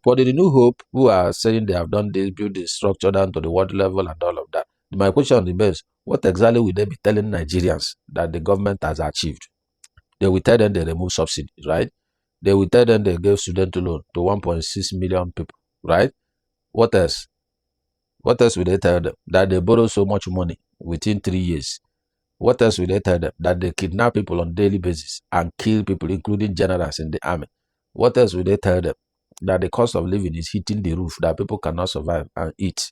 For the New Hope, who are saying they have done this, build the structure down to the world level and all of that, my question remains, what exactly will they be telling Nigerians that the government has achieved? They will tell them they remove subsidies, right? They will tell them they gave student loan to 1.6 million people, right? What else? What else will they tell them? That they borrow so much money within 3 years. What else will they tell them? That they kidnap people on a daily basis and kill people, including generals in the army. What else will they tell them? That the cost of living is hitting the roof, that people cannot survive and eat.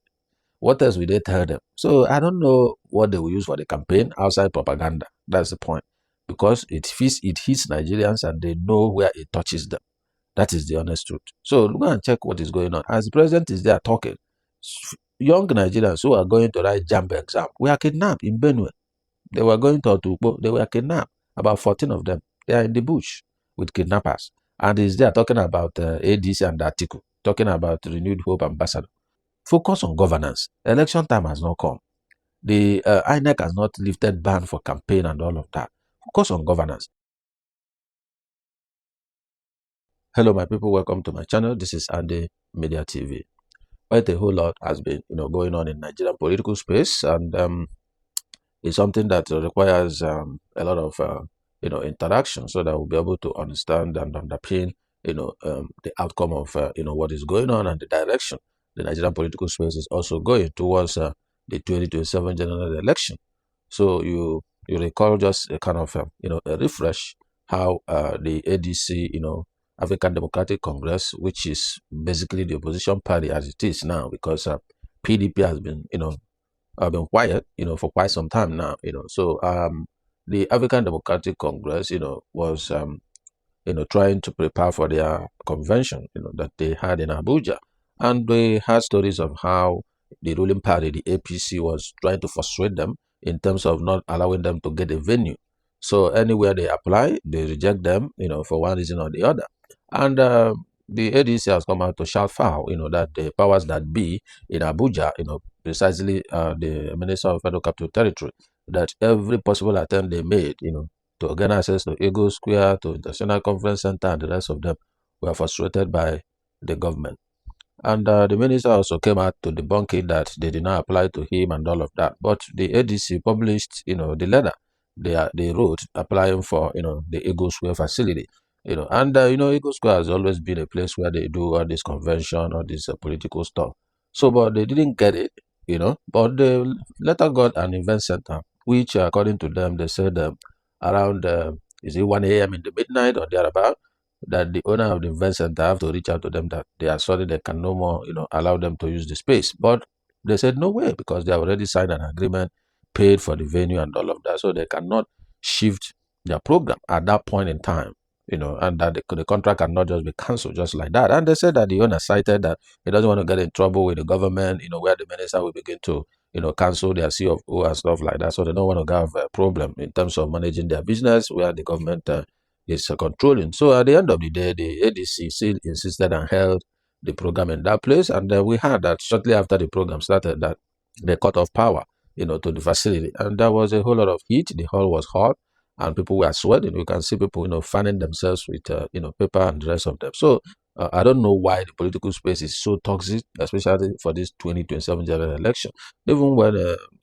What else will they tell them? So I don't know what they will use for the campaign outside propaganda. That's the point. Because it hits Nigerians and they know where it touches them. That is the honest truth. So go and check what is going on. As the president is there talking, young Nigerians who are going to write JAMB exam, we are kidnapped in Benue. They were going to Otukpo. They were kidnapped. About 14 of them. They are in the bush with kidnappers. And he's there talking about ADC and Atiku, talking about Renewed Hope Ambassador. Focus on governance. Election time has not come. The INEC has not lifted ban for campaign and all of that. Focus on governance. Hello, my people. Welcome to my channel. This is Andy Media TV. Quite a whole lot has been, going on in Nigerian political space, and it's something that requires a lot of, interaction, so that we'll be able to understand and underpin, the outcome of, what is going on and the direction the Nigerian political space is also going towards the 2027 general election. So you recall just a kind of, a refresh how the ADC, African Democratic Congress, which is basically the opposition party as it is now, because PDP has been, been quiet, for quite some time now, So the African Democratic Congress, was, trying to prepare for their convention, that they had in Abuja. And they had stories of how the ruling party, the APC, was trying to frustrate them in terms of not allowing them to get a venue. So anywhere they apply, they reject them, for one reason or the other. And the ADC has come out to shout foul, that the powers that be in Abuja, precisely the Minister of Federal Capital Territory, that every possible attempt they made, to gain access to Eagle Square, to International Conference Center, and the rest of them were frustrated by the government. And the minister also came out to debunk it, that they did not apply to him and all of that. But the ADC published, the letter they wrote applying for, the Eagle Square facility. And Eagle Square has always been a place where they do all this convention, all this political stuff. So, but they didn't get it, But they later got an event center, which, according to them, they said around, is it 1 a.m. in the midnight or thereabout, that the owner of the event center have to reach out to them that they are sorry they can no more, allow them to use the space. But they said no way, because they have already signed an agreement, paid for the venue and all of that. So they cannot shift their program at that point in time, and that the contract cannot just be cancelled just like that. And they said that the owner cited that he doesn't want to get in trouble with the government, where the minister will begin to, cancel their CFO and stuff like that. So they don't want to have a problem in terms of managing their business where the government is controlling. So at the end of the day, the ADC still insisted and held the program in that place. And we heard that shortly after the program started, that they cut off power, to the facility. And there was a whole lot of heat. The hall was hot and people were sweating. You can see people, fanning themselves with, paper and the rest of them. So I don't know why the political space is so toxic, especially for this 2027 general election. Even when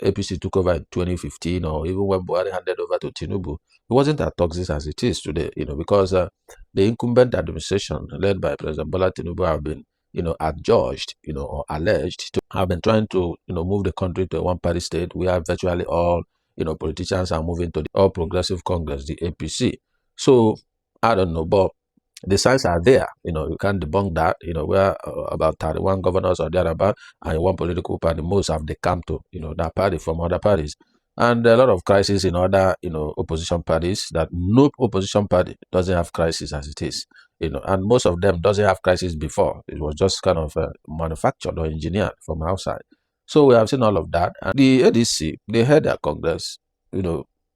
APC took over in 2015, or even when Buhari handed over to Tinubu, it wasn't as toxic as it is today, because the incumbent administration led by President Bola Tinubu have been, adjudged, or alleged to have been trying to, move the country to a one-party state where virtually all, politicians are moving to the All Progressive Congress, the APC. So I don't know, but the signs are there. You can't debunk that. Where about 31 governors or thereabout, and one political party, most have decamped to, that party from other parties. And a lot of crises in other, opposition parties, that no opposition party doesn't have crisis as it is, and most of them doesn't have crisis before. It was just kind of manufactured or engineered from outside. So we have seen all of that. And the ADC, they had their Congress,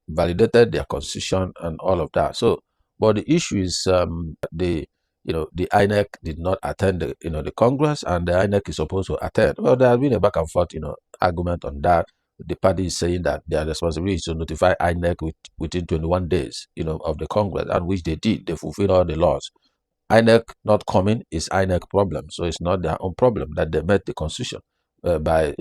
validated their constitution and all of that. So, but the issue is the INEC did not attend the Congress, and the INEC is supposed to attend. Well, there has been a back and forth, argument on that. The party is saying that their responsibility is to notify INEC within 21 days, of the Congress, and which they did. They fulfilled all the laws. INEC not coming is INEC problem. So it's not their own problem that they met the constitution by,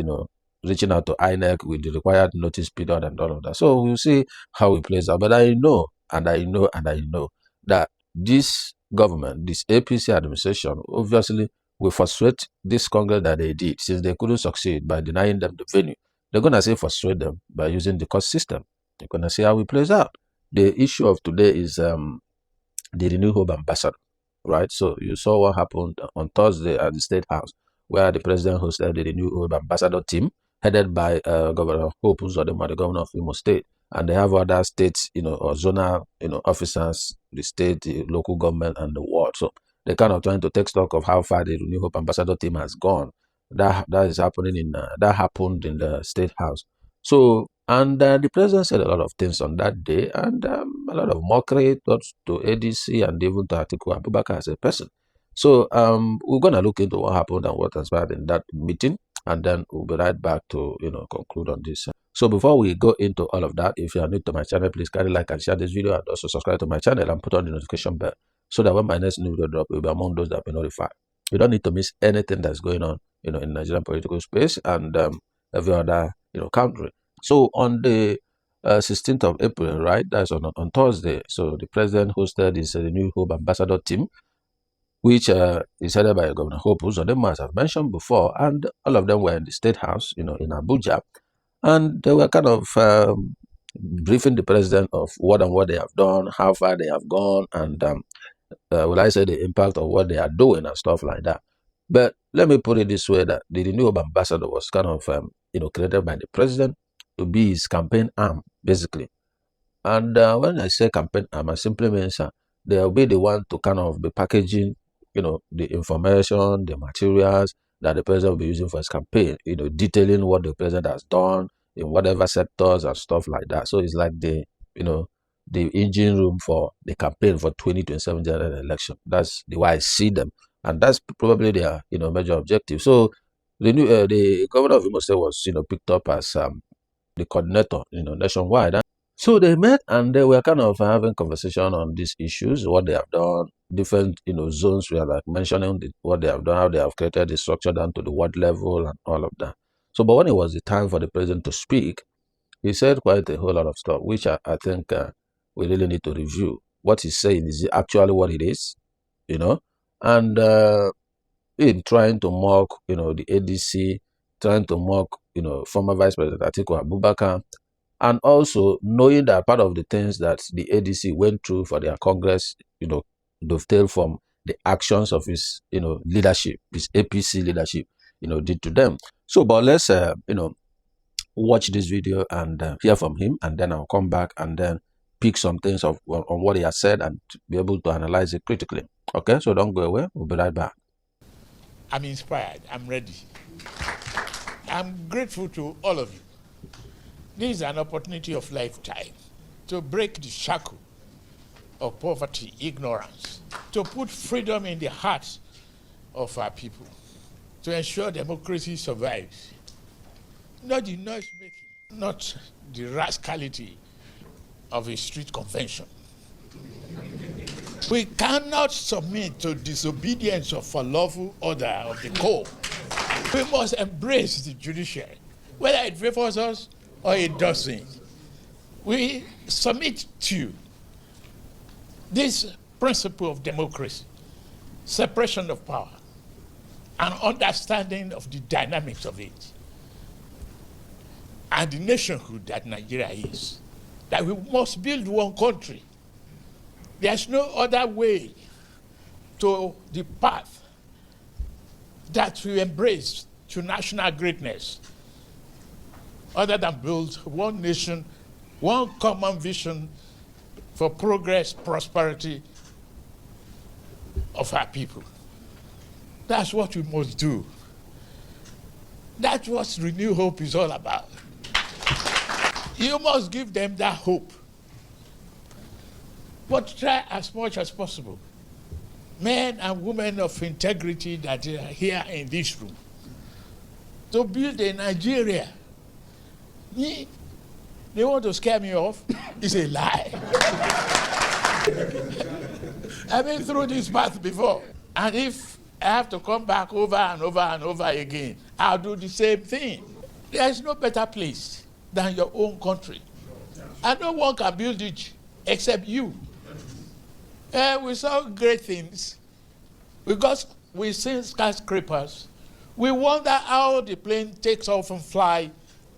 reaching out to INEC with the required notice period and all of that. So we'll see how it plays out. But I know that this government, this APC administration, obviously will frustrate this Congress that they did, since they couldn't succeed by denying them the venue. They're going to say frustrate them by using the court system. They're going to see how it plays out. The issue of today is the Renew Hope ambassador, right? So you saw what happened on Thursday at the State House, where the president hosted the Renew Hope ambassador team, headed by Governor Hope Uzodinma, the governor of Imo State. And they have other states, or zonal, officers, the state, the local government, and the ward. So they're kind of trying to take stock of how far the Renew Hope ambassador team has gone. That is happening that happened in the State House. So, and the president said a lot of things on that day, and a lot of mockery to ADC and even to Atiku Abubakar as a person. So we're going to look into what happened and what transpired in that meeting, and then we'll be right back to conclude on this. So before we go into all of that, if you are new to my channel, please kindly like and share this video, and also subscribe to my channel and put on the notification bell, so that when my next new video drop, you'll be among those that will be notified. You don't need to miss anything that's going on, in Nigerian political space and every other, country. So on the 16th of April, right, that's on Thursday. So the president hosted his New Hope ambassador team, which is headed by Governor Hope Uzodinma, as I've mentioned before, and all of them were in the State House, in Abuja, and they were kind of briefing the president of what they have done, how far they have gone, and will I say the impact of what they are doing and stuff like that. But let me put it this way, that the Renew Hope ambassador was kind of created by the president to be his campaign arm, basically. And when I say campaign arm, I simply mean they'll be the one to kind of be packaging, the information, the materials that the president will be using for his campaign, detailing what the president has done in whatever sectors and stuff like that. So it's like the engine room for the campaign for 2027 general election. That's the way I see them. And that's probably their, major objective. So the governor of Imo State was, picked up as the coordinator, nationwide. So they met and they were kind of having conversation on these issues, what they have done, different, zones. We are like mentioning what they have done, how they have created the structure down to the ward level and all of that. So, but when it was the time for the president to speak, he said quite a whole lot of stuff, which I think we really need to review. What he's saying is actually what it is, and in trying to mock, the ADC, trying to mock, former Vice President Atiku Abubakar, and also knowing that part of the things that the ADC went through for their Congress, dovetail from the actions of his, leadership, his APC leadership, did to them. So, but let's, watch this video and hear from him, and then I'll come back and then pick some things on what he has said and be able to analyze it critically. Okay, so don't go away. We'll be right back. I'm inspired. I'm ready. I'm grateful to all of you. This is an opportunity of lifetime to break the shackle of poverty, ignorance, to put freedom in the hearts of our people, to ensure democracy survives. Not the noise making, not the rascality of a street convention. We cannot submit to disobedience of a lawful order of the court. We must embrace the judiciary, whether it favors us or it doesn't. We submit to this principle of democracy, separation of power, and understanding of the dynamics of it, and the nationhood that Nigeria is, that we must build one country. There's no other way to the path that we embrace to national greatness other than build one nation, one common vision for progress, prosperity of our people. That's what we must do. That's what Renew Hope is all about. You must give them that hope. But try as much as possible. Men and women of integrity that are here in this room, to build a Nigeria. They want to scare me off. It's a lie. I've been through this path before. And if I have to come back over and over and over again, I'll do the same thing. There is no better place than your own country. And no one can build it except you. We saw great things because we see skyscrapers. We wonder how the plane takes off and fly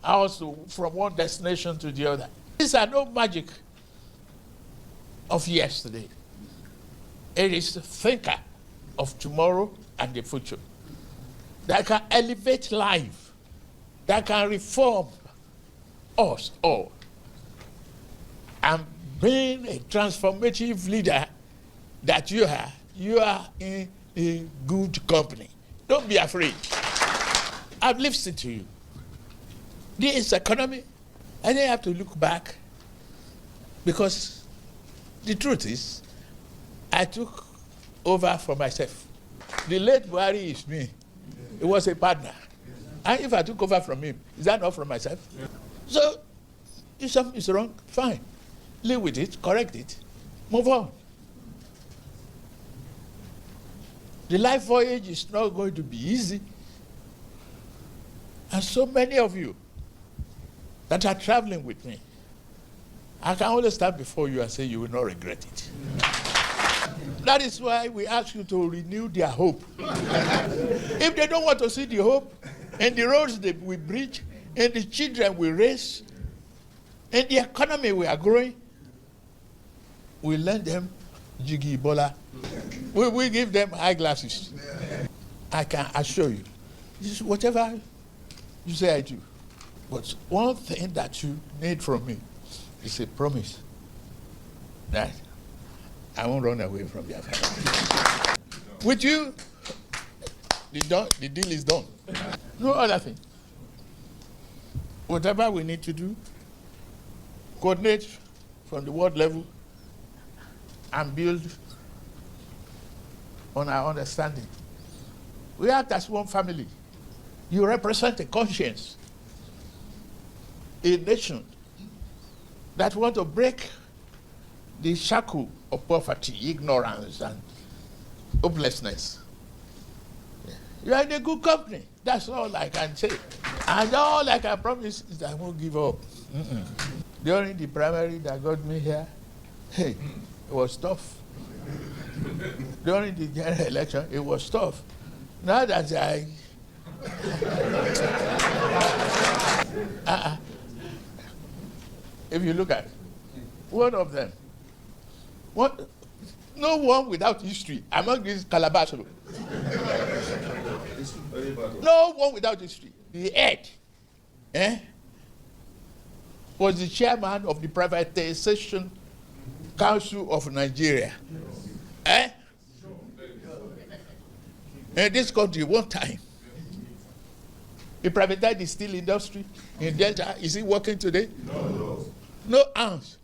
out from one destination to the other. These are no magic of yesterday. It is the thinker of tomorrow and the future that can elevate life, that can reform us all. And being a transformative leader that you are in a good company. Don't be afraid. I've listened to you. This economy, I didn't have to look back because the truth is, I took over for myself. The late Buhari is me. He was a partner. And if I took over from him, is that not from myself? So, if something is wrong, fine. Live with it, correct it, move on. The life voyage is not going to be easy. And so many of you that are traveling with me, I can only stand before you and say you will not regret it. That is why we ask you to renew their hope. If they don't want to see the hope in the roads that we bridge, in the children we raise, in the economy we are growing, we lend them Jiggy Bola. We give them eyeglasses. I can assure you, this is whatever you say I do. But one thing that you need from me is a promise that I won't run away from your family. With you, the deal is done. No other thing. Whatever we need to do, coordinate from the world level and build on our understanding. We act as one family. You represent a conscience, a nation that want to break the shackle of poverty, ignorance, and hopelessness. You are in a good company. That's all I can say. And all I can promise is that I won't give up. During the primary that got me here, hey, it was tough. During the general election, it was tough. Now that if you look at it, one of them, no one without history among these calabash. No one without history. The head was the chairman of the Privatization Council of Nigeria. In this country, one time, he privatized the steel industry in Delta. Is it working today? No. No ounce.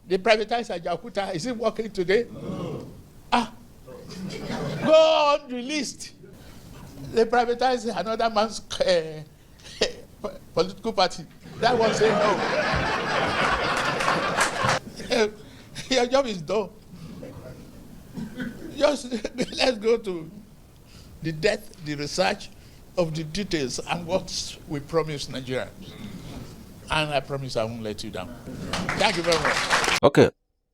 They privatized Ajakuta. Is it working today? No. Go on the list. They privatized another man's political party. That one say no. Your job is done. Just let's go to the depth, the research of the details and what we promised Nigerians. And I promise I won't let you down. Thank you very much. Okay,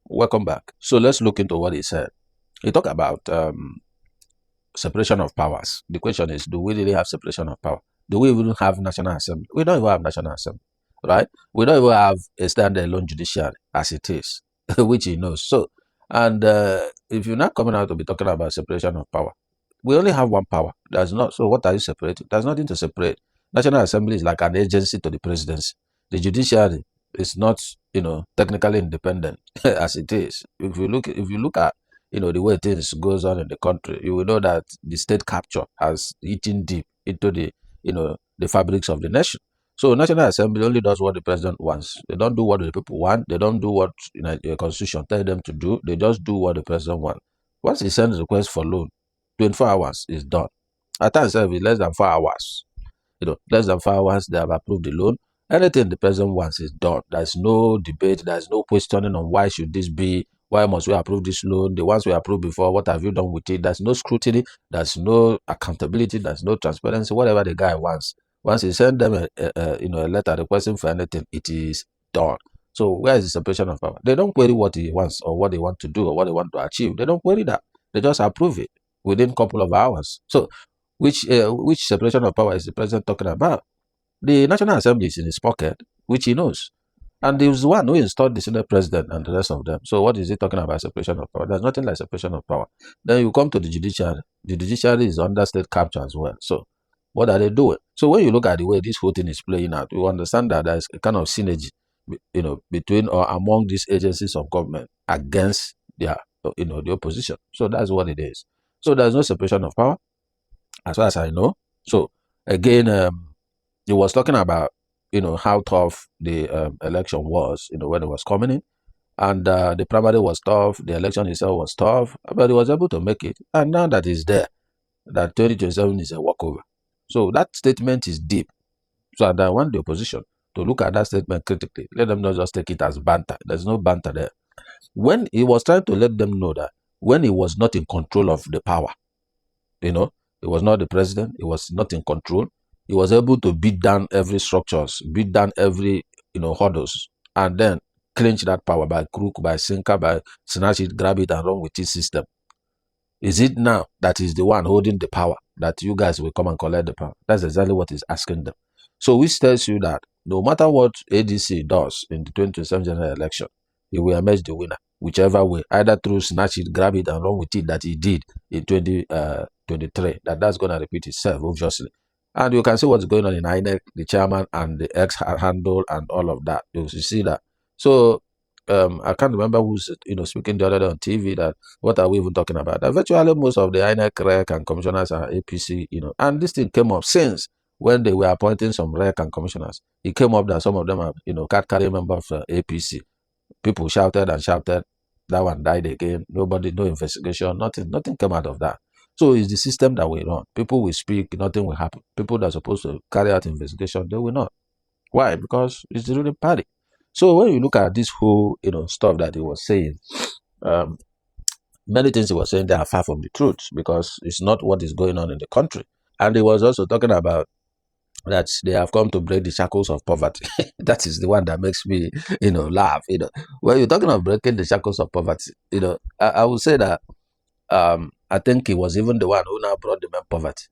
welcome back. So let's look into what he said. He talked about separation of powers. The question is, do we really have separation of power? Do we even have National Assembly? We don't even have National Assembly, right? We don't even have a standalone judiciary as it is, which he knows. So, and if you're not coming out to be talking about separation of power, we only have one power. There's not. So what are you separating? There's nothing to separate. National Assembly is like an agency to the presidency. The judiciary is not, technically independent as it is. If you look at, the way things goes on in the country, you will know that the state capture has eaten deep into the, the fabrics of the nation. So National Assembly only does what the president wants. They don't do what the people want. They don't do what the constitution tells them to do. They just do what the president wants. Once he sends a request for loan, 24 hours is done. At times, it's less than 4 hours. Less than 4 hours, they have approved the loan. Anything the president wants is done. There's no debate. There's no questioning on why should this be, Why must we approve this loan? The ones we approved before, what have you done with it? There's no scrutiny, there's no accountability, there's no transparency. Whatever the guy wants, once he send them a letter requesting for anything, it is done. So where is the separation of power? They don't query what he wants or what they want to do or what they want to achieve. They don't query that. They just approve it within a couple of hours. So which separation of power is the president talking about? The National Assembly is in his pocket, which he knows. And he was the one who installed the Senate President and the rest of them. So what is he talking about separation of power? There's nothing like separation of power. Then you come to the judiciary. The judiciary is under state capture as well. So what are they doing? So when you look at the way this whole thing is playing out, you understand that there's a kind of synergy, between or among these agencies of government against their, the opposition. So that's what it is. So there's no separation of power, as far as I know. So again, he was talking about, how tough the election was, when it was coming in. And the primary was tough, the election itself was tough, but he was able to make it. And now that he's there, that 2027 is a walkover. So that statement is deep. So I want the opposition to look at that statement critically. Let them not just take it as banter. There's no banter there. When he was trying to let them know that when he was not in control of the power, he was not the president, he was not in control, he was able to beat down every structures, beat down every, hurdles, and then clinch that power by crook, by sinker, by snatch it, grab it, and run with his system. Is it now that he's the one holding the power that you guys will come and collect the power? That's exactly what he's asking them. So which tells you that no matter what ADC does in the 2027 general election, he will emerge the winner, whichever way, either through snatch it, grab it, and run with it that he did in 2023. That's going to repeat itself, obviously. And you can see what's going on in INEC, the chairman and the ex-handle and all of that. You see that. So I can't remember who's speaking the other day on TV that what are we even talking about? That virtually most of the INEC rec and commissioners are APC, and this thing came up since when they were appointing some rec and commissioners. It came up that some of them are card carrying members of APC. People shouted and shouted. That one died again. Nobody, no investigation, nothing came out of that. So it's the system that we run. People will speak, nothing will happen. People that are supposed to carry out investigation, they will not. Why? Because it's the ruling party. So when you look at this whole, stuff that he was saying, many things he was saying, they are far from the truth because it's not what is going on in the country. And he was also talking about that they have come to break the shackles of poverty. That is the one that makes me, laugh. When you're talking of breaking the shackles of poverty, I would say that I think he was even the one who now brought the main poverty.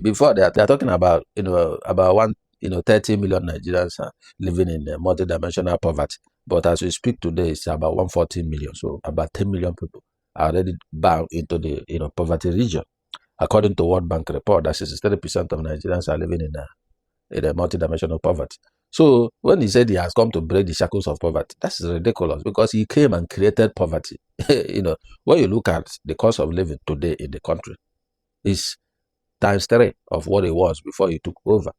Before they are talking about, about 30 million Nigerians are living in multidimensional poverty. But as we speak today, it's about 140 million. So about 10 million people are already bound into the poverty region. According to World Bank report, that 63% of Nigerians are living in a multidimensional poverty. So when he said he has come to break the shackles of poverty, that's ridiculous because he came and created poverty. When you look at the cost of living today in the country, it's times 3 of what it was before he took over.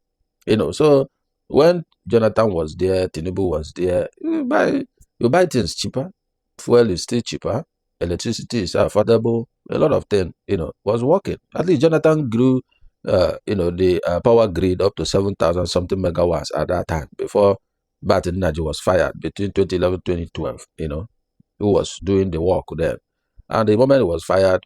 So when Jonathan was there, Tinubu was there, you buy things cheaper, fuel is still cheaper, electricity is affordable, a lot of things, was working. At least Jonathan grew, the power grid up to 7,000 something megawatts at that time before Batin Naji was fired between 2011 and 2012, who was doing the work then. And the moment he was fired,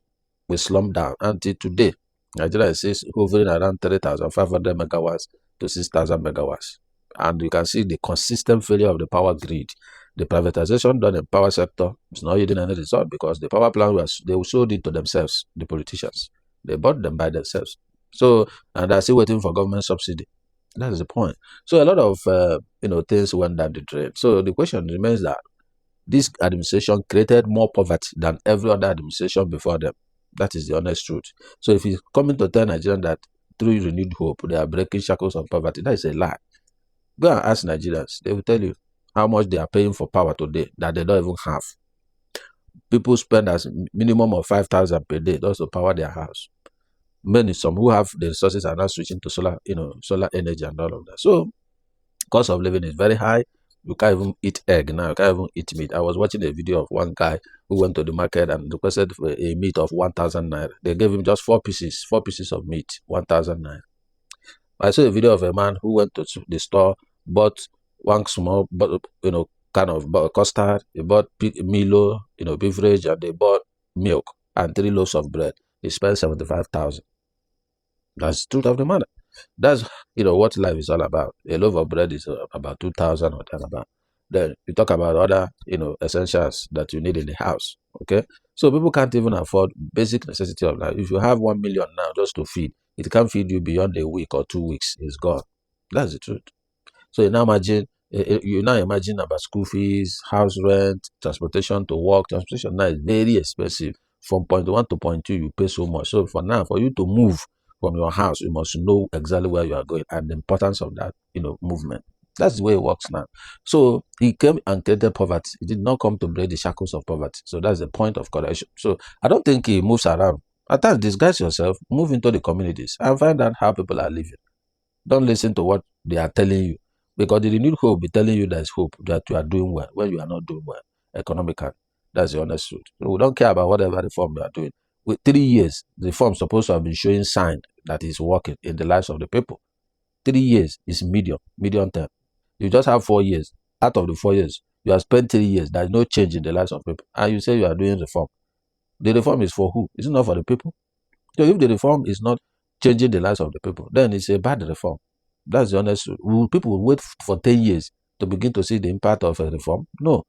we slumped down until today. Nigeria is hovering around 3,500 megawatts to 6,000 megawatts. And you can see the consistent failure of the power grid. The privatization done in the power sector is not yielding any result because the power plant they sold it to themselves, the politicians. They bought them by themselves. So, and they're still waiting for government subsidy. That is the point. So a lot of, things went down the drain. So the question remains that this administration created more poverty than every other administration before them. That is the honest truth. So if he's coming to tell Nigerians that through renewed hope, they are breaking shackles of poverty, that is a lie. Go and ask Nigerians. They will tell you how much they are paying for power today that they don't even have. People spend as minimum of 5,000 per day just to power their house. Some who have the resources are now switching to solar energy and all of that. So cost of living is very high. You can't even eat egg now. You can't even eat meat. I was watching a video of one guy who went to the market and requested for a meat of 1,000 naira. They gave him just 4 pieces of meat, 1,000 naira. I saw a video of a man who went to the store, bought one small, kind of custard, they bought Milo, beverage, and they bought milk and 3 loaves of bread. He spent 75,000. That's the truth of the matter. That's what life is all about. A loaf of bread is about 2,000 or thereabout. Then you talk about other essentials that you need in the house. Okay, so people can't even afford basic necessity of life. If you have 1 million now just to feed, it can't feed you beyond a week or 2 weeks. It's gone. That's the truth. So you now imagine about school fees, house rent, transportation to work. Transportation now is very expensive. From point one to point two, you pay so much. So for you to move from your house, you must know exactly where you are going and the importance of that, movement. That's the way it works now. So he came and created poverty. He did not come to break the shackles of poverty. So that's the point of correction. So I don't think he moves around. At times, disguise yourself, move into the communities and find out how people are living. Don't listen to what they are telling you, because the renewed hope be telling you there's hope that you are doing well when you are not doing well economically. That's the honest truth. So we don't care about whatever reform you are doing. With 3 years, the reform is supposed to have been showing sign that is working in the lives of the people. 3 years is medium term. You just have 4 years. Out of the 4 years, you have spent 3 years. There is no change in the lives of people. And you say you are doing reform. The reform is for who? Is it not for the people? So if the reform is not changing the lives of the people, then it's a bad reform. That's the honest truth. People will wait for 10 years to begin to see the impact of a reform? No.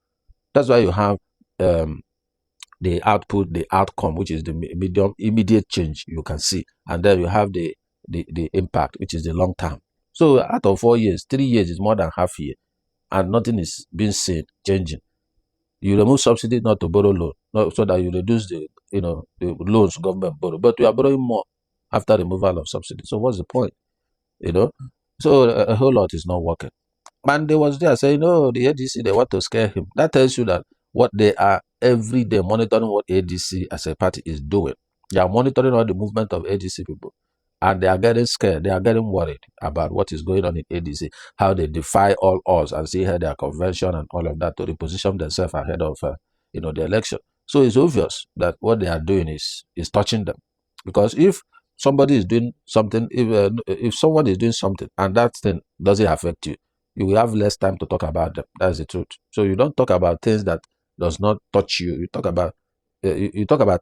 That's why you have the output, the outcome, which is the immediate change you can see. And then you have the impact, which is the long term. So out of 4 years, 3 years is more than half a year. And nothing is being seen, changing. You remove subsidy not to borrow loan, so that you reduce the loans government borrow. But you are borrowing more after removal of subsidy. So what's the point? So a whole lot is not working. And they was there saying, no, the ADC, they want to scare him. That tells you that what they are every day monitoring what ADC as a party is doing. They are monitoring all the movement of ADC people. And they are getting scared. They are getting worried about what is going on in ADC, how they defy all odds and see how their convention and all of that to reposition themselves ahead of the election. So it's obvious that what they are doing is touching them. Because if somebody is doing something, if someone is doing something and that thing doesn't affect you, you will have less time to talk about them. That's the truth. So you don't talk about things that does not touch you. You talk about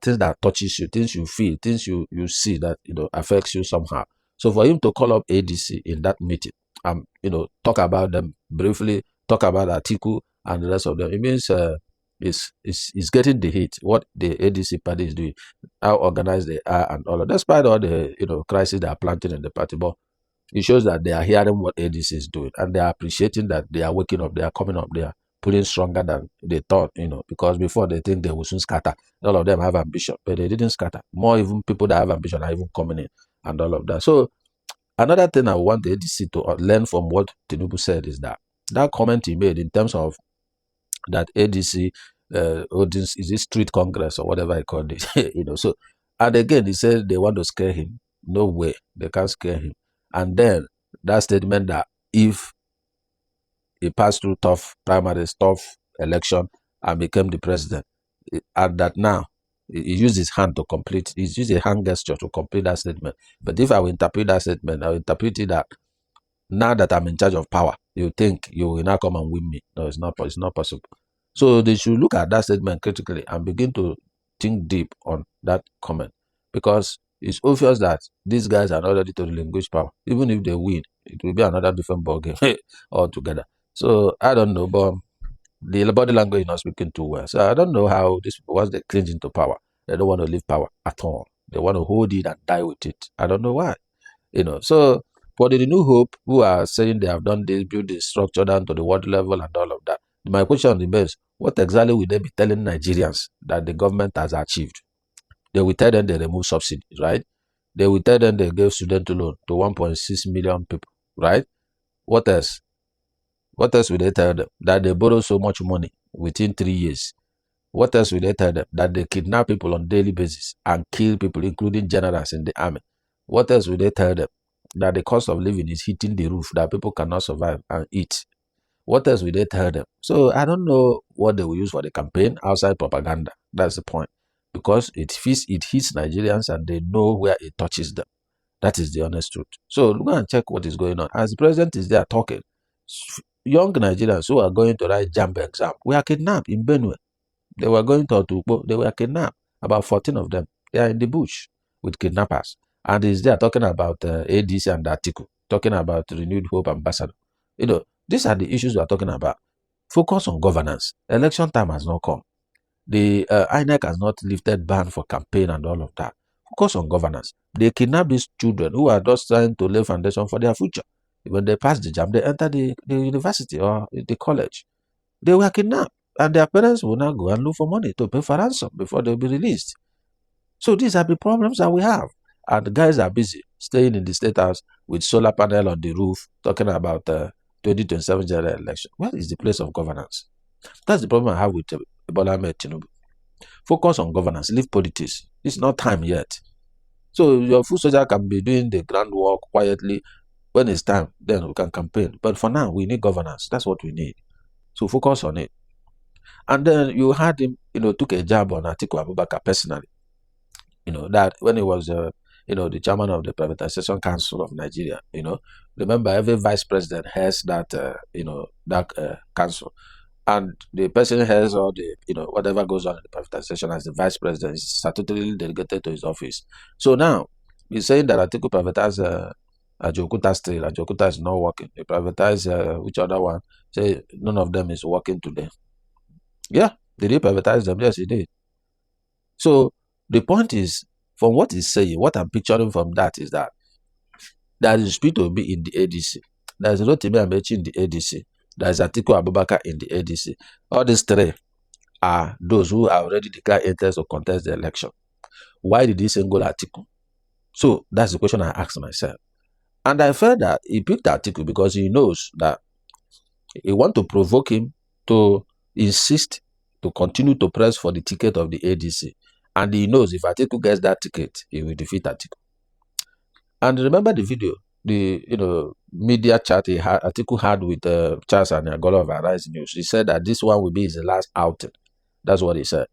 things that touches you, things you feel, things you see that affects you somehow. So for him to call up ADC in that meeting and talk about them briefly, talk about Atiku and the rest of them, it means it's getting the hit what the ADC party is doing, how organized they are, and all of that. Despite all the crisis they are planting in the party, but it shows that they are hearing what ADC is doing and they are appreciating that they are waking up, they are coming up, they are pulling stronger than they thought, because before they think they will soon scatter. All of them have ambition, but they didn't scatter. More even people that have ambition are even coming in and all of that. So another thing I want the ADC to learn from what Tinubu said is that comment he made in terms of that ADC is this street congress or whatever I call it, So, and again, he said they want to scare him. No way, they can't scare him. And then that statement that if he passed through tough primaries, tough election, and became the president, and that now he used his hand to complete, he used a hand gesture to complete that statement. But if I will interpret that statement, I will interpret it that now that I'm in charge of power, you think you will now come and win me. No, it's not possible. So they should look at that statement critically and begin to think deep on that comment, because it's obvious that these guys are not ready to relinquish power. Even if they win, it will be another different ballgame altogether. So I don't know, but the body language is not speaking too well. So I don't know how these people, once they clinch into power, they don't want to leave power at all. They want to hold it and die with it. I don't know why. So for the New Hope, who are saying they have done this, build this structure down to the world level and all of that, my question remains, what exactly will they be telling Nigerians that the government has achieved? They will tell them they remove subsidies, right? They will tell them they gave student loan to 1.6 million people, right? What else? What else will they tell them? That they borrow so much money within 3 years. What else will they tell them? That they kidnap people on a daily basis and kill people, including generals in the army. What else will they tell them? That the cost of living is hitting the roof, that people cannot survive and eat. What else will they tell them? So I don't know what they will use for the campaign outside propaganda. That's the point. Because it hits Nigerians and they know where it touches them. That is the honest truth. So go and check what is going on. As the president is there talking, young Nigerians who are going to write JAMB exam were kidnapped in Benue. They were going to Otukpo. They were kidnapped. About 14 of them. They are in the bush with kidnappers. And is there talking about ADC and Atiku, talking about Renewed Hope Ambassador. These are the issues we are talking about. Focus on governance. Election time has not come. The INEC has not lifted ban for campaign and all of that. Focus on governance. They kidnap these children who are just trying to lay foundation for their future. When they pass the JAM, they enter the university or the college. They were kidnapped. And their parents will now go and look for money to pay for ransom before they'll be released. So these are the problems that we have. And the guys are busy staying in the State House with solar panel on the roof, talking about 2027 general election. Where is the place of governance? That's the problem I have with Bola Tinubu. Focus on governance, leave politics. It's not time yet. So your foot soldier can be doing the groundwork quietly. When it's time, then we can campaign. But for now, we need governance. That's what we need. So focus on it. And then you had him, took a jab on Atiku Abubakar personally. That when he was, the chairman of the Privatization Council of Nigeria, remember every vice president has that, that council. And the person has all the, whatever goes on in the privatization as the vice president is statutorily delegated to his office. So now, he's saying that Atiku privatized Ajokuta still. Ajokuta is not working. He privatized which other one? Say none of them is working today. Yeah, did he privatize them? Yes, he did. So the point is, from what he's saying, what I'm picturing from that is that there is Peter Obi in the ADC. There is Rotimi Amechi in the ADC. There is Atiku Abubakar in the ADC. All these three are those who have already declared interest to contest the election. Why did he single Atiku? So that's the question I asked myself. And I felt that he picked Atiku because he knows that he wants to provoke him to insist to continue to press for the ticket of the ADC. And he knows if Atiku gets that ticket, he will defeat Atiku. And remember the video, the media chat Atiku had with Charles and Agolo of Arise News. He said that this one will be his last outing. That's what he said.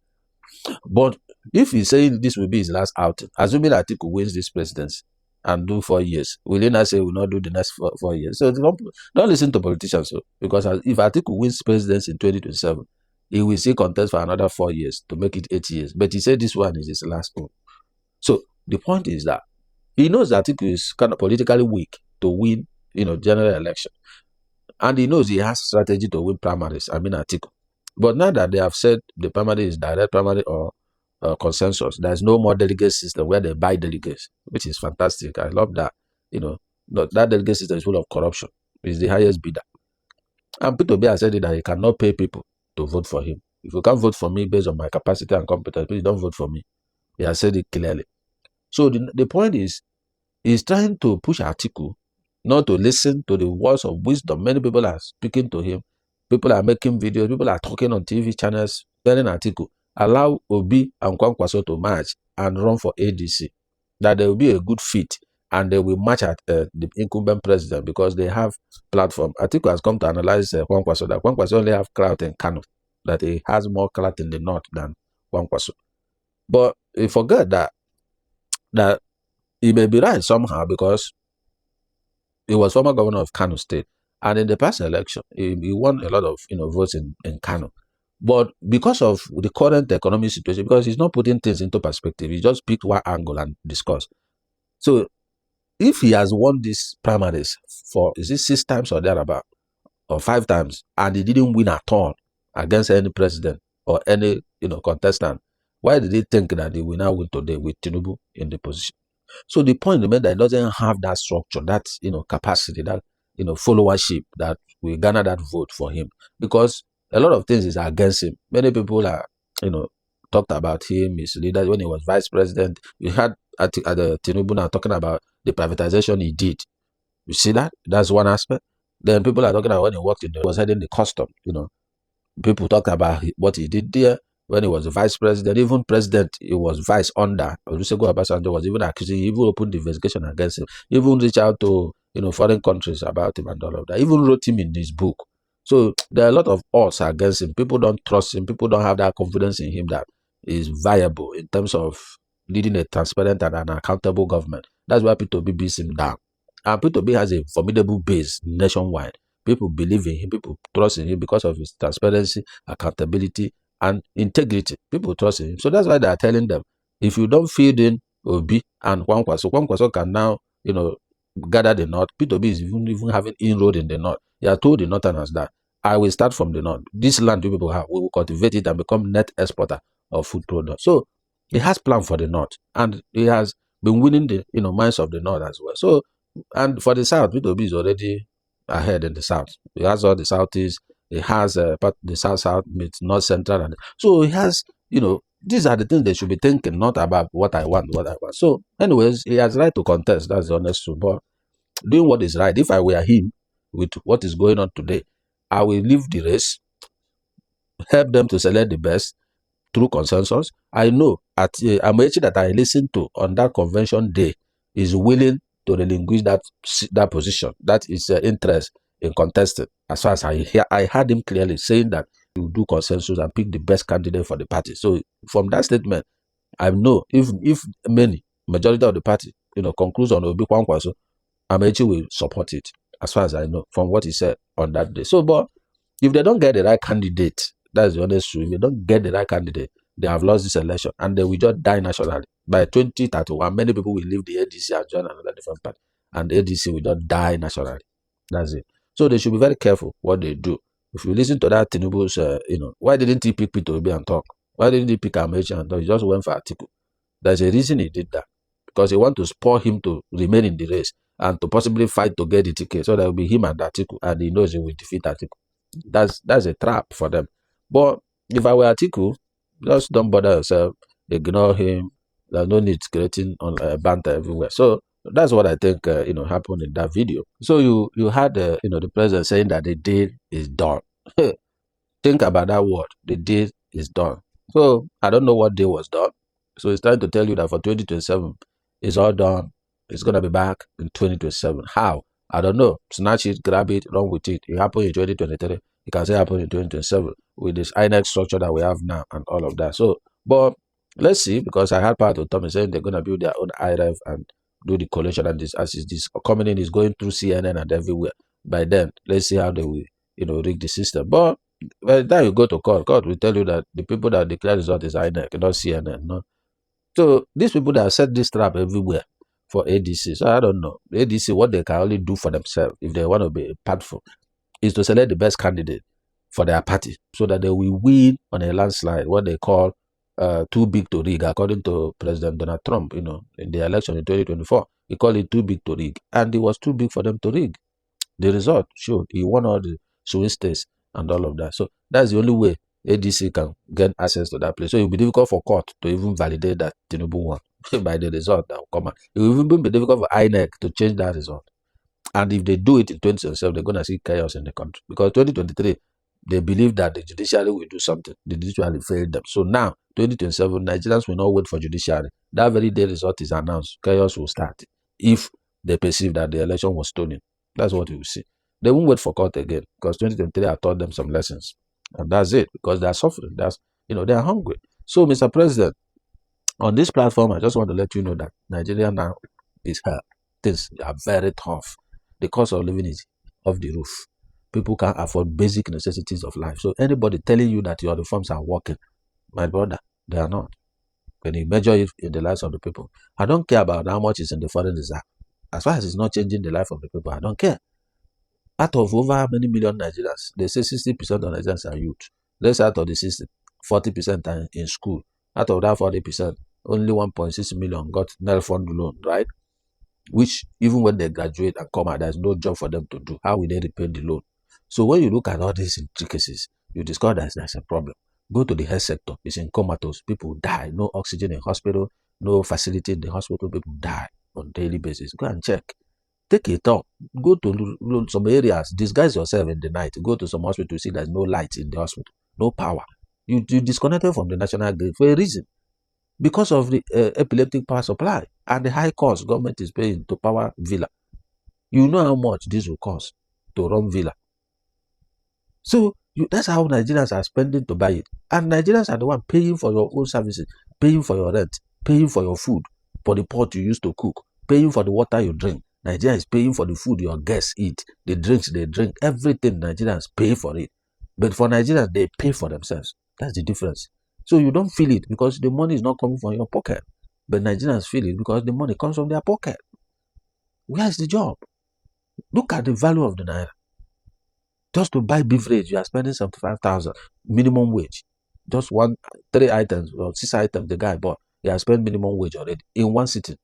But if he's saying this will be his last outing, assuming Atiku wins this presidency and do 4 years, will he not say will not do the next 4 years? So don't listen to politicians. Because if Atiku wins presidency in 2027, he will still contest for another 4 years to make it 8 years. But he said this one is his last one. So the point is that he knows that Atiku is kind of politically weak to win, general election. And he knows he has strategy to win primaries, Atiku. But now that they have said the primary is direct primary or consensus, there's no more delegate system where they buy delegates, which is fantastic. I love that. That delegate system is full of corruption. It's the highest bidder. And Peter Obi has said that he cannot pay people to vote for him. If you can't vote for me based on my capacity and competence, please don't vote for me. He has said it clearly. So the point is, he's trying to push Atiku not to listen to the words of wisdom. Many people are speaking to him. People are making videos. People are talking on TV channels, telling Atiku, allow Obi and Kwankwaso to march and run for ADC. That there will be a good fit and they will match at the incumbent president because they have platform. Atiku has come to analyze Kwankwaso, that Kwankwaso only have clout in Kano, that he has more clout in the north than Kwankwaso. But he forget that he may be right somehow because he was former governor of Kano State. And in the past election, he won a lot of votes in Kano. But because of the current economic situation, because he's not putting things into perspective, he just picked one angle and discussed. So if he has won these primaries for, is it 6 times or thereabout, or 5 times, and he didn't win at all against any president or any contestant, why did he think that he will now win today with Tinubu in the position? So the point remains that it doesn't have that structure, that capacity, that followership that will garner that vote for him, because a lot of things is against him. Many people are talked about him, his leader when he was vice president. You had at the Tinubu now talking about the privatization he did. You see that? That's one aspect. Then people are talking about when he worked was heading the custom. People talk about what he did there. When he was the vice president, even president, he was vice under. Olusegun Obasanjo was even accusing, he even opened the investigation against him. Even reached out to foreign countries about him and all of that. Even wrote him in his book. So there are a lot of odds against him. People don't trust him. People don't have that confidence in him that is viable in terms of leading a transparent and an accountable government. That's why Peter Obi beats him down. And Peter Obi has a formidable base nationwide. People believe in him. People trust in him because of his transparency, accountability, and integrity. People trust in him. So that's why they are telling them, if you don't feed in Obi and Kwankwaso can now, gather the north. P2B is even having inroad in the north. He has told the northerners that I will start from the north. This land you people have, we will cultivate it and become net exporter of food products. So he has planned for the north, and he has been winning the minds of the north as well. So, and for the south, P2B is already ahead in the south. He has all the southeast. He has part the south with north central, and so he has these are the things they should be thinking, not about what I want. So, anyways, he has right to contest. That's the honest truth. But doing what is right. If I were him, with what is going on today, I will leave the race, help them to select the best through consensus. I know at Amaechi that I listened to on that convention day is willing to relinquish that position. That is interest in contesting. As far as I heard him clearly saying that he will do consensus and pick the best candidate for the party. So from that statement, I know if majority of the party concludes on Obi Kwankwaso, Amaechi will support it, as far as I know, from what he said on that day. So, but if they don't get the right candidate, that's the honest truth. If they don't get the right candidate, they have lost this election and they will just die nationally. By 2031, many people will leave the ADC and join another different party, and the ADC will just die nationally. That's it. So they should be very careful what they do. If you listen to that Tinubu's, why didn't he pick P2B and talk? Why didn't he pick Amaechi and talk? He just went for Atiku. There's a reason he did that. Because he wants to spur him to remain in the race and to possibly fight to get the ticket. So that will be him and Atiku, and he knows he will defeat Atiku. That's a trap for them. But if I were Atiku, just don't bother yourself, ignore him. There's no need creating on banter everywhere. So that's what I think happened in that video. So you had the president saying that the deal is done. Think about that word. The deal is done. So I don't know what deal was done. So it's trying to tell you that for 2027, it's all done. It's gonna be back in 2027. How? I don't know. Snatch it, grab it, run with it. It happened in 2023. It can say happen in 2027 with this INEC structure that we have now and all of that. So, but let's see, because I had part of Tommy saying they're gonna build their own IRF and do the collation, and this as is this coming in is going through CNN and everywhere. By then, let's see how they will rig the system. But by the time you go to court will tell you that the people that declare result is INEC, not CNN. No. So these people that set this trap everywhere for ADC. So I don't know. ADC, what they can only do for themselves, if they want to be impactful, is to select the best candidate for their party so that they will win on a landslide, what they call too big to rig, according to President Donald Trump, in the election in 2024. He called it too big to rig. And it was too big for them to rig. The result showed he won all the swing states and all of that. So that's the only way ADC can get access to that place. So it will be difficult for court to even validate that Tinubu won by the result that will come out. It will even be difficult for INEC to change that result. And if they do it in 2027, they're going to see chaos in the country. Because 2023, they believe that the judiciary will do something. The judiciary failed them. So now, 2027, Nigerians will not wait for judiciary. That very day result is announced. Chaos will start if they perceive that the election was stolen. That's what we will see. They won't wait for court again, because 2023 I taught them some lessons. And that's it, because they are suffering. They are hungry. So, Mr. President, on this platform, I just want to let you know that Nigeria now is hurt. Things are very tough. The cost of living is off the roof. People can't afford basic necessities of life. So anybody telling you that your reforms are working, my brother, they are not. When you measure it in the lives of the people, I don't care about how much is in the foreign reserve. As far as it's not changing the life of the people, I don't care. Out of over how many million Nigerians, they say 60% of Nigerians are youth. Let's out of the 60, 40% are in school. Out of that 40%, only 1.6 million got NEL-fund loan, right? Which, even when they graduate and come out, there's no job for them to do. How will they repay the loan? So when you look at all these intricacies, you discover that there's a problem. Go to the health sector. It's in comatose. People die. No oxygen in hospital. No facility in the hospital. People die on a daily basis. Go and check. Take it up. Go to some areas. Disguise yourself in the night. Go to some hospital. See there's no light in the hospital. No power. You disconnected from the national grid for a reason. Because of the epileptic power supply and the high cost government is paying to power Villa. You know how much this will cost to run Villa. So that's how Nigerians are spending to buy it. And Nigerians are the one paying for your own services, paying for your rent, paying for your food, for the pot you use to cook, paying for the water you drink. Nigeria is paying for the food your guests eat, the drinks they drink, everything Nigerians pay for it. But for Nigerians, they pay for themselves. That's the difference. So you don't feel it because the money is not coming from your pocket. But Nigerians feel it because the money comes from their pocket. Where is the job? Look at the value of the naira. Just to buy beverage, you are spending 75,000 minimum wage. Just 3 items or 6 items the guy bought. He has spent minimum wage already in one sitting.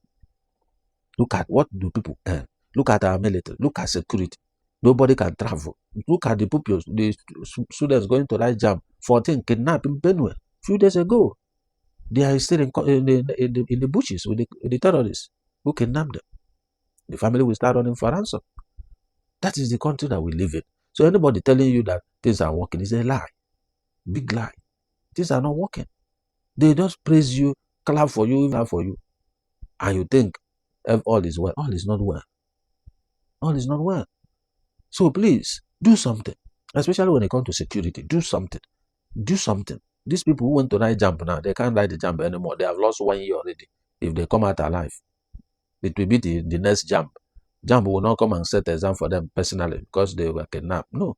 Look at what do people earn. Look at our military. Look at security. Nobody can travel. Look at the pupils, the students going to that jam. 14 kidnapped in Benue a few days ago. They are still in the bushes with the terrorists who kidnapped them. The family will start running for ransom. That is the country that we live in. So anybody telling you that things are working is a lie. Big lie. Things are not working. They just praise you, clap for you, clap for you. And you think all is well. All is not well. All is not well. So please, do something. Especially when it comes to security. Do something. Do something. These people who want to ride jump now, they can't ride the jump anymore. They have lost 1 year already. If they come out alive, it will be the next jump. Jump will not come and set the exam for them personally because they were kidnapped. No.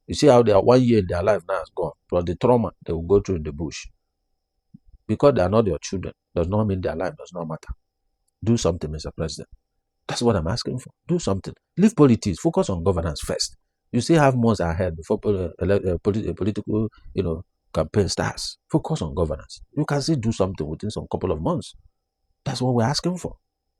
You see how they are 1 year in their life now is gone. But the trauma they will go through in the bush. Because they are not your children does not mean their life does not matter. Do something, Mr. President. That's what I'm asking for. Do something. Leave politics. Focus on governance first. You still have months ahead before political, campaign starts. Focus on governance. You can still do something within some couple of months. That's what we're asking for.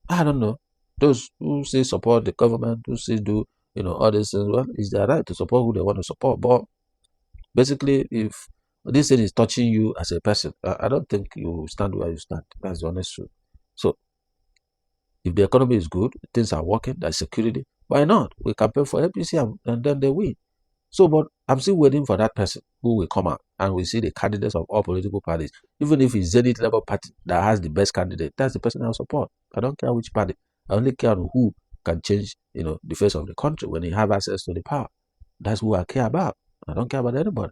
I don't know. Those who say support the government, who say do, all these things, well, it's their right to support who they want to support. But basically, if this thing is touching you as a person, I don't think you stand where you stand. That's the honest truth. So, if the economy is good, things are working, there's security, why not? We campaign for APC and then they win. So, but I'm still waiting for that person who will come out and we see the candidates of all political parties. Even if it's Zenith Labour Party that has the best candidate, that's the person I'll support. I don't care which party. I only care on who can change, the face of the country when he have access to the power. That's who I care about. I don't care about anybody.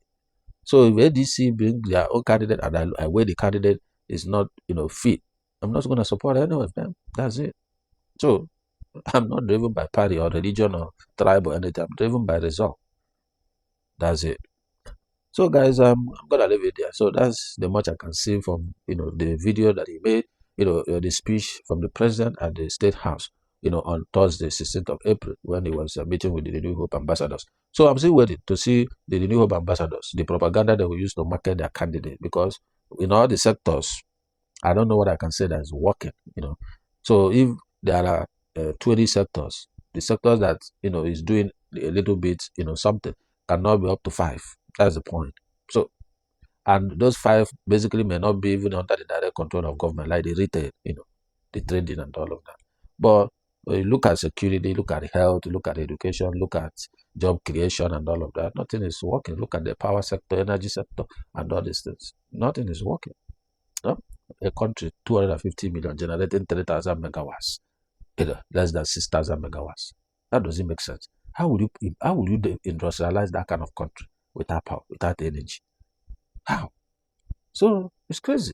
So if ADC bring their own candidate and I weigh the candidate is not, fit, I'm not going to support any of them. That's it. So I'm not driven by party or religion or tribe or anything. I'm driven by result. That's it. So guys, I'm gonna leave it there. So that's the much I can see from the video that he made, the speech from the president at the State House, on Thursday, 16th of April, when he was meeting with the New Hope ambassadors. So I'm still waiting to see the New Hope ambassadors, the propaganda they will use to market their candidate, because in all the sectors, I don't know what I can say that is working, So if there are 20 sectors, the sectors that, is doing a little bit, something, cannot be up to 5. That's the point. So, and those 5 basically may not be even under the direct control of government, like the retail, the trading and all of that. But you look at security, look at health, look at education, look at job creation and all of that. Nothing is working. Look at the power sector, energy sector, and all these things. Nothing is working. No? A country, 250 million, generating 3,000 megawatts, less than 6,000 megawatts. That doesn't make sense. How would you industrialize that kind of country without power, without energy? How? So it's crazy.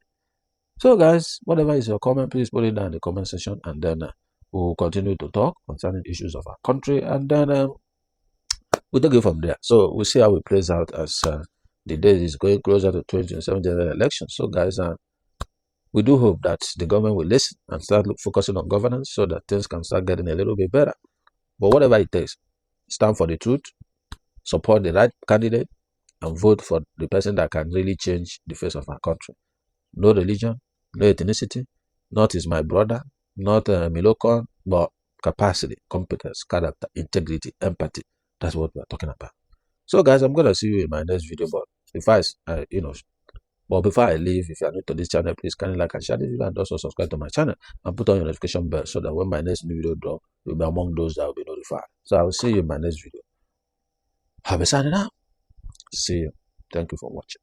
So guys, whatever is your comment, please put it down in the comment section, and then we'll continue to talk concerning issues of our country, and then we'll take it from there. So we'll see how it plays out as the day is going closer to 2027 general election. So guys, we do hope that the government will listen and start focusing on governance so that things can start getting a little bit better. But whatever it takes, stand for the truth, support the right candidate, and vote for the person that can really change the face of our country. No religion, no ethnicity, not is my brother, not Milocon, but capacity, competence, character, integrity, empathy. That's what we're talking about. So guys, I'm going to see you in my next video. But before I leave, if you are new to this channel, please kindly like and share this video, and also subscribe to my channel and put on your notification bell so that when my next new video drop, you'll be among those that will be notified. So I will see you in my next video. Have a signing out. See you. Thank you for watching.